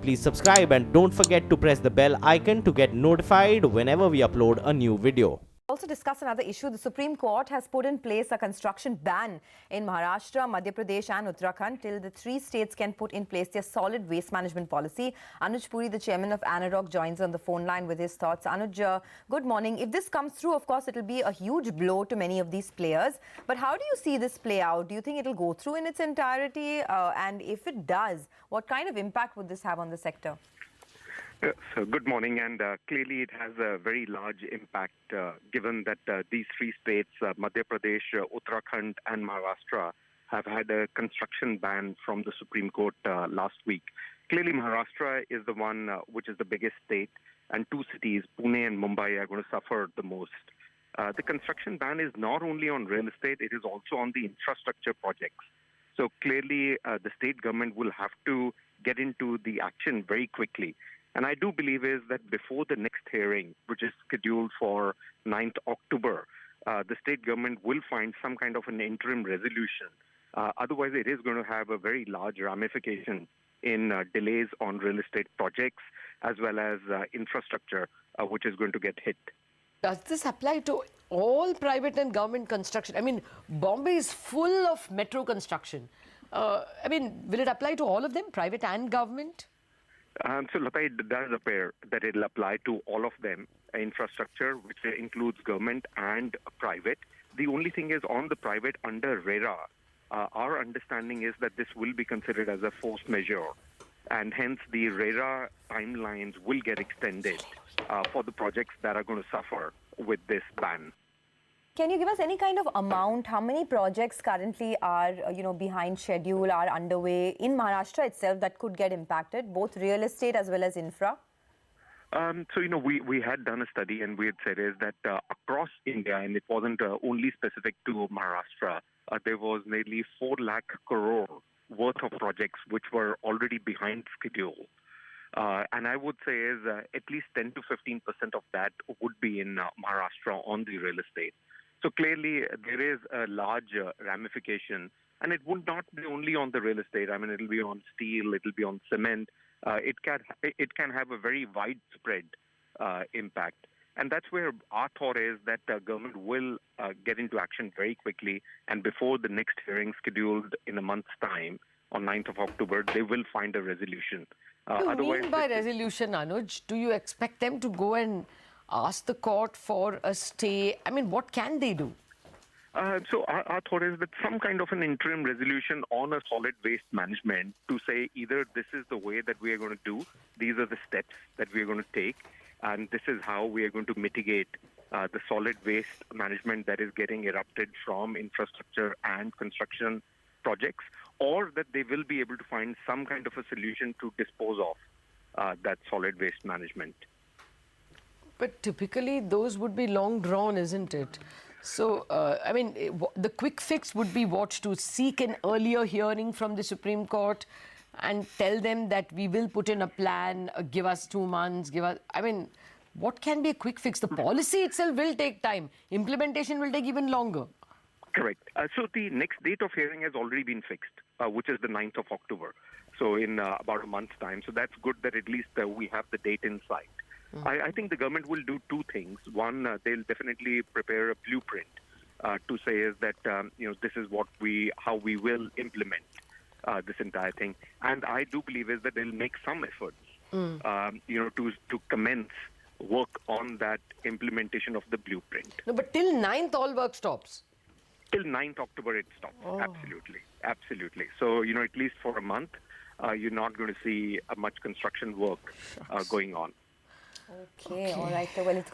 Please subscribe and don't forget to press the bell icon to get notified whenever we upload a new video. Also discuss another issue. The Supreme Court has put in place a construction ban in Maharashtra, Madhya Pradesh and Uttarakhand till the three states can put in place their solid waste management policy. Anuj Puri, the chairman of Anarock, joins on the phone line with his thoughts. Anuj, good morning. If this comes through, of course, it will be a huge blow to many of these players. But how do you see this play out? Do you think it will go through in its entirety? And if it does, what kind of impact would this have on the sector? So good morning, and clearly it has a very large impact given that these three states, Madhya Pradesh, Uttarakhand and Maharashtra, have had a construction ban from the Supreme Court last week. Clearly Maharashtra is the one which is the biggest state, and two cities, Pune and Mumbai, are going to suffer the most. The construction ban is not only on real estate, it is also on the infrastructure projects. So clearly the state government will have to get into the action very quickly. And I do believe is that before the next hearing, which is scheduled for 9th October, the state government will find some kind of an interim resolution. Otherwise, it is going to have a very large ramification in delays on real estate projects as well as infrastructure, which is going to get hit. Does this apply to all private and government construction? I mean, Bombay is full of metro construction. I mean, will it apply to all of them, private and government? So, Lata, it does appear that it will apply to all of them, infrastructure, which includes government and private. The only thing is on the private under RERA, our understanding is that this will be considered as a force majeure, and hence the RERA timelines will get extended for the projects that are going to suffer with this ban. Can you give us any kind of amount? How many projects currently are, behind schedule, are underway in Maharashtra itself that could get impacted, both real estate as well as infra? We had done a study and we had said is that across India, and it wasn't only specific to Maharashtra, there was nearly 4 lakh crore worth of projects which were already behind schedule. And I would say is at least 10 to 15% of that would be in Maharashtra on the real estate. So clearly, there is a large ramification, and it would not be only on the real estate. I mean, it will be on steel, it will be on cement. It can have a very widespread impact, and that's where our thought is that government will get into action very quickly, and before the next hearing scheduled in a month's time, on 9th of October, they will find a resolution. What do you mean by resolution, Anuj? Do you expect them to go and ask the court for a stay? I mean, what can they do? So our thought is that some kind of an interim resolution on a solid waste management to say either this is the way that we are going to do, these are the steps that we are going to take, and this is how we are going to mitigate the solid waste management that is getting erupted from infrastructure and construction projects, or that they will be able to find some kind of a solution to dispose of that solid waste management. But typically, those would be long drawn, isn't it? So, I mean, the quick fix would be what? To seek an earlier hearing from the Supreme Court and tell them that we will put in a plan, give us 2 months, I mean, what can be a quick fix? The policy itself will take time. Implementation will take even longer. Correct. So the next date of hearing has already been fixed, which is the 9th of October. So in about a month's time. So that's good that at least we have the date in sight. I think the government will do 2 things. One, they'll definitely prepare a blueprint to say is that this is how we will implement this entire thing. And I do believe is that they'll make some efforts, to commence work on that implementation of the blueprint. No, but till 9th, all work stops. Till 9th October, it stops. Oh. Absolutely. So, at least for a month, you're not going to see much construction work going on. Okay, all right. Well, it's